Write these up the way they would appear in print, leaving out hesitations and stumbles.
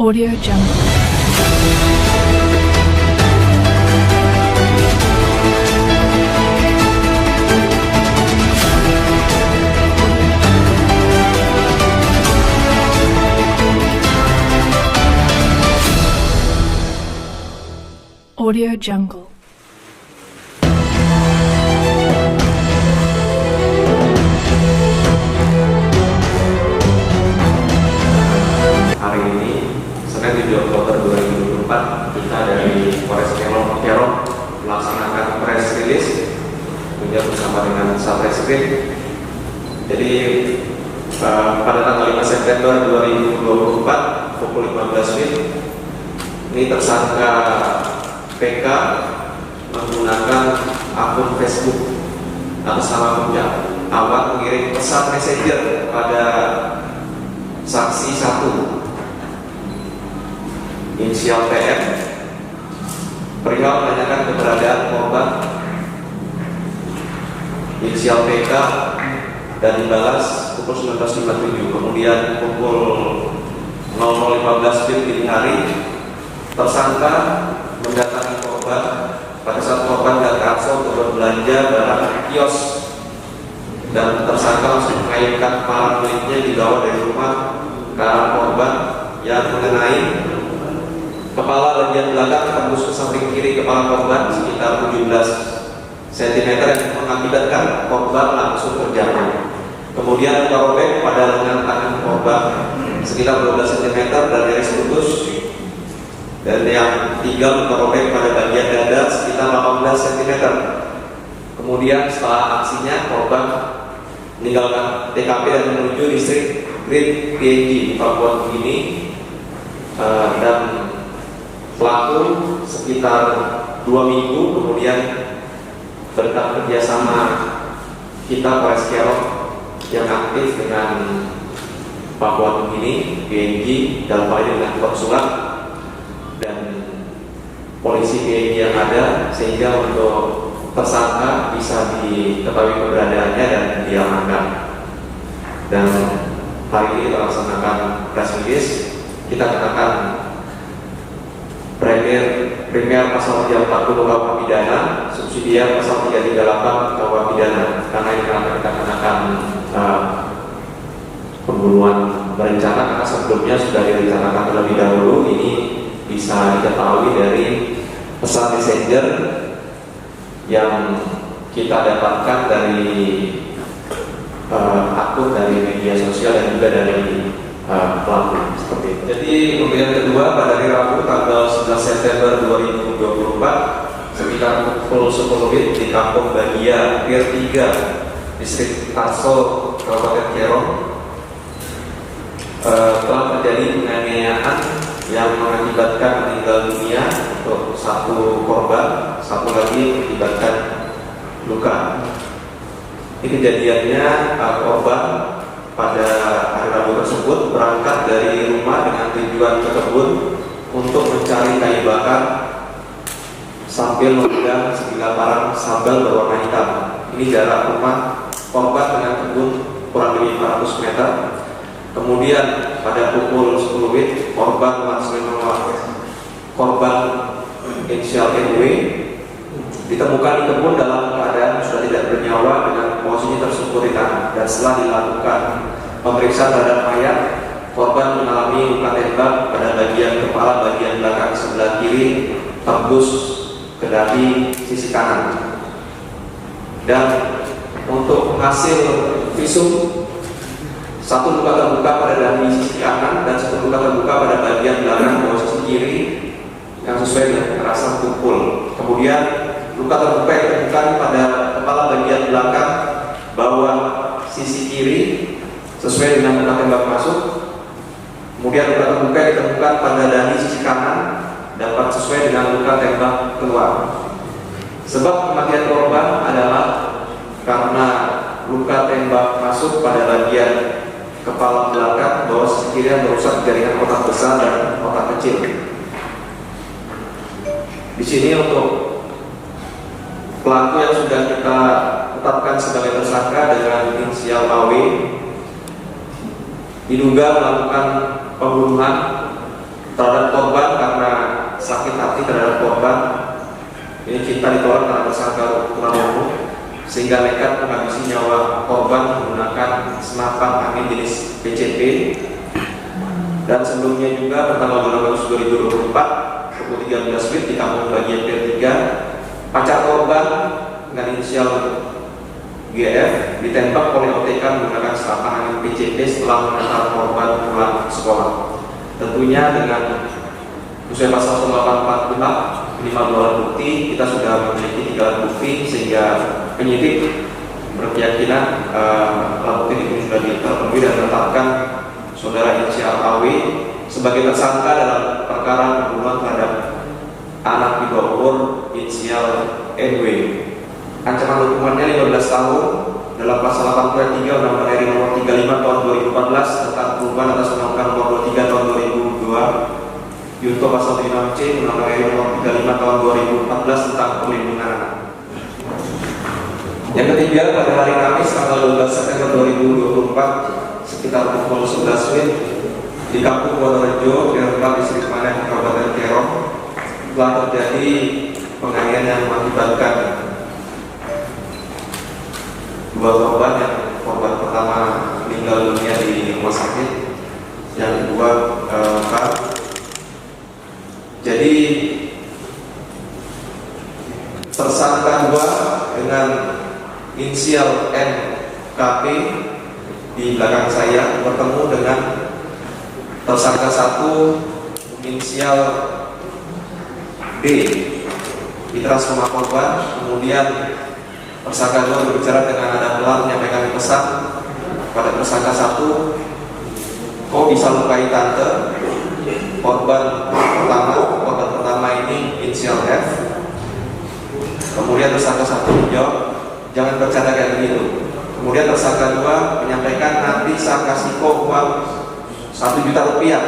Audio Jungle. Audio Jungle. Hari ini, Senin 7 Oktober 2024, kita dari Polres Kerom melaksanakan press release bersama dengan Satreskrim. Jadi pada tanggal 5 September 2024 pukul 15 WIB, ini tersangka PK menggunakan akun Facebook atas nama Puja awal mengirim pesan messenger pada saksi 1 inisial PM perihal menanyakan keberadaan korban inisial PK dan dibalas pukul 19.57. Kemudian pukul 00.15 dini hari tersangka mendatangi korban pada saat korban dan Karso untuk berbelanja barang kios, dan tersangka langsung mengaitkan kepala miliknya dibawa dari rumah ke arah korban yang mengenai kepala bagian belakang tembus ke samping kiri kepala korban sekitar 17 cm yang mengakibatkan korban langsung terjatuh. Kemudian luka robek pada lengan tangan korban sekitar 12 cm dan nyaris putus, dan yang 3 luka robek pada bagian dada sekitar 18 cm. Kemudian setelah aksinya korban meninggalkan TKP dan menuju distrik Grid PNG di Papua ini, dan pelaku sekitar 2 minggu kemudian berkat kerjasama kita Polres Kerom yang aktif dengan Papua ini PNG dalam hal ini dengan konsulat dan polisi PNG yang ada, sehingga untuk tersangka bisa diketahui keberadaannya dan diamankan. Dan hari ini kita laksanakan press release. Kita katakan premier pasal 340 KUH pidana, subsidiar pasal 338 KUH pidana, karena ini kita kenakan pembunuhan berencana, karena sebelumnya sudah direncanakan terlebih dahulu. Ini bisa diketahui dari pesan messenger yang kita dapatkan dari akun dari media sosial dan juga dari pelaku seperti itu. Jadi kemudian kedua, pada hari Rabu tanggal 11 September 2024 sekitar pukul 10 WIB di Kampung Bagia Pier 3 Distrik Karso Kabupaten Kerom telah terjadi penganiayaan yang mengakibatkan meninggal dunia untuk satu korban, satu lagi mengakibatkan luka. Ini kejadiannya korban pada hari Rabu tersebut berangkat dari rumah dengan tujuan ke kebun untuk mencari kayu bakar sambil memegang sebilah parang sambal berwarna hitam. Ini jarak rumah korban dengan kebun kurang lebih 400 meter. Kemudian pada pukul 10 WIB korban inisial NW ditemukan di kebun dalam keadaan sudah tidak bernyawa dengan posisi tersebut di tangan, dan setelah dilakukan pemeriksaan terhadap mayat, korban mengalami luka tembak pada bagian kepala bagian belakang sebelah kiri tembus ke dahi sisi kanan. Dan untuk hasil visum, satu luka terbuka pada dahi sisi kanan dan satu luka terbuka pada bagian belakang bawah sisi kiri yang sesuai dengan kekerasan pukul. Kemudian luka terbuka yang ditemukan pada kepala bagian belakang bawah sisi kiri sesuai dengan luka tembak masuk. Kemudian luka terbuka yang ditemukan pada dahi sisi kanan dapat sesuai dengan luka tembak keluar. Sebab kematian korban adalah karena luka tembak masuk pada bagian kepala belakang bawah sisi kiri yang merusak jaringan otak besar dan otak kecil. Di sini untuk pelaku yang sudah kita tetapkan sebagai tersangka dengan inisial AW diduga melakukan pembunuhan terhadap korban karena sakit hati terhadap korban. Ini kita ditolak karena tersangka Pramono sehingga nekat menghabisi nyawa korban menggunakan senapan angin jenis PCP. Dan sebelumnya juga pada tanggal 12 Agustus 2024 pukul 13 WIB di kampung bagian P3, pacar korban dengan inisial GF ditembak oleh OTK menggunakan senapan angin PCP setelah mengantar korban pulang sekolah. Tentunya dengan sesuai pasal 184 minimal 2 alat bukti, kita sudah memiliki 3 alat bukti sehingga penyidik berkeyakinan alat bukti ini sudah terpenuhi dan menetapkan saudara inisial AW sebagai tersangka dalam perkara pembunuhan terhadap anak di bawah umur inisial NW. Ancaman hukumannya 15 tahun dalam pasal 83 Undang-Undang RI Nomor 35 Tahun 2014 tentang perubahan atas Undang-Undang Nomor 23 Tahun 2002 Yunto pasal 5C Undang-Undang RI Nomor 35 Tahun 2014 tentang perlindungan anak. Yang ketiga, pada hari Kamis tanggal 12 September 2024 sekitar pukul 11 WIB di Kampung Wonorejo, Desa Distrik Manen, Kabupaten Kerong telah terjadi penganiayaan yang mengakibatkan 2 korban. Yang korban pertama meninggal dunia di rumah sakit, yang kedua jadi tersangka 2 dengan inisial NKP di belakang saya bertemu dengan tersangka 1 inisial D di teras rumah korban. Kemudian tersangka 2 berbicara dengan nada pelan menyampaikan pesan pada tersangka 1, kok bisa lukai tante? Korban pertama ini inisial F. Kemudian tersangka 1 menjawab, jangan bercanda kayak begitu. Kemudian tersangka 2 menyampaikan, nanti saya kasih kok uang 1 juta rupiah.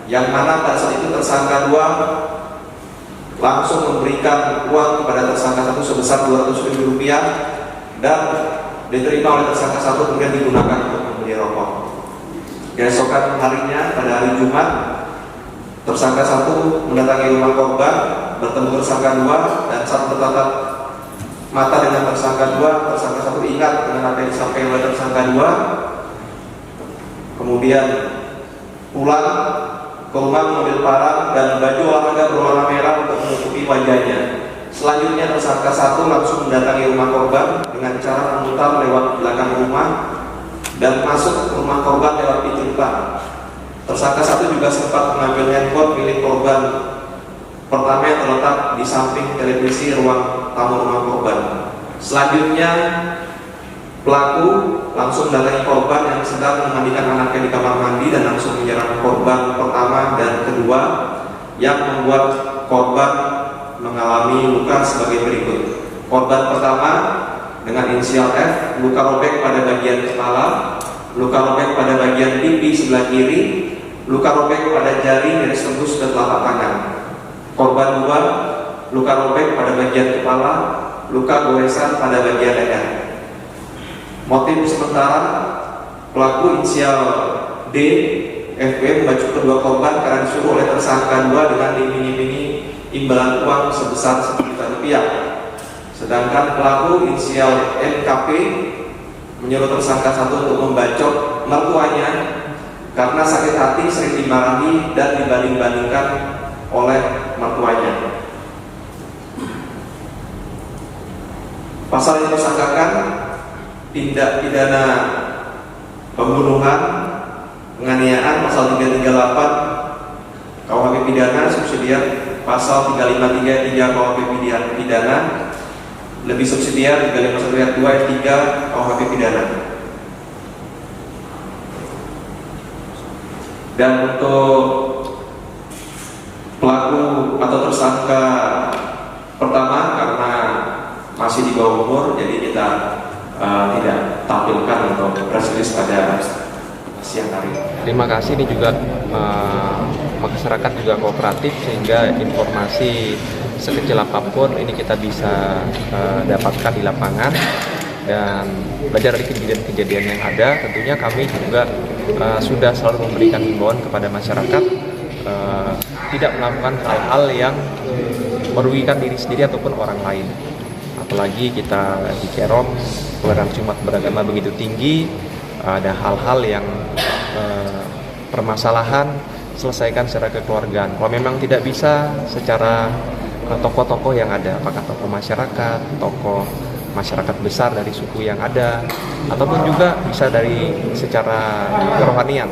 Yang mana pada saat itu tersangka 2 langsung memberikan uang kepada tersangka 1 sebesar 200.000 rupiah dan diterima oleh tersangka 1 kemudian digunakan untuk membeli rokok. Keesokan harinya pada hari Jumat, tersangka 1 mendatangi rumah korban, bertemu tersangka 2 dan saat bertatap mata dengan tersangka 2, tersangka 1 ingat dengan apa yang disampaikan oleh tersangka 2. Kemudian pulang ke rumah mengambil parang dan baju olahraga berwarna merah untuk menutupi wajahnya. Selanjutnya tersangka 1 langsung mendatangi rumah korban dengan cara memutar lewat belakang rumah dan masuk ke rumah korban lewat pintu depan. Tersangka 1 juga sempat mengambil handphone milik korban pertama yang terletak di samping televisi ruang tamu rumah korban. Selanjutnya pelaku langsung mendatangi korban yang sedang memandikan anaknya di kamar mandi dan langsung menyerang korban pertama dan kedua yang membuat korban mengalami luka sebagai berikut. Korban pertama dengan inisial F, luka robek pada bagian kepala, luka robek pada bagian pipi sebelah kiri, luka robek pada jari garis tembus dan telapak tangan. Korban 2, luka robek pada bagian kepala, luka goresan pada bagian leher. Motif sementara, pelaku inisial D, FW membacok kedua korban karena disuruh oleh tersangka 2 dengan diiming-imingi imbalan uang sebesar 1 juta rupiah. Sedangkan pelaku inisial NKP menyuruh tersangka 1 untuk membacok mertuanya karena sakit hati sering dimarahi dan dibanding-bandingkan oleh mertuanya. Pasal yang disangkakan tindak pidana pembunuhan, penganiayaan pasal 338 KUHP pidana subsidiar, pasal 353 KUHP pidana, lebih subsidiar 351 ayat 2 KUHP pidana. Dan untuk pelaku atau tersangka pertama karena masih di bawah umur, jadi kita tidak tampilkan untuk press release pada siang hari. Terima kasih, ini juga masyarakat juga kooperatif sehingga informasi sekecil apapun ini kita bisa dapatkan di lapangan dan belajar dari kejadian-kejadian yang ada. Tentunya kami juga sudah selalu memberikan himbauan kepada masyarakat tidak melakukan hal-hal yang merugikan diri sendiri ataupun orang lain. Apalagi kita di Kerom, toleransi umat beragama begitu tinggi, ada hal-hal yang permasalahan selesaikan secara kekeluargaan. Kalau memang tidak bisa secara tokoh-tokoh yang ada, apakah tokoh masyarakat besar dari suku yang ada, ataupun juga bisa dari secara kerohanian.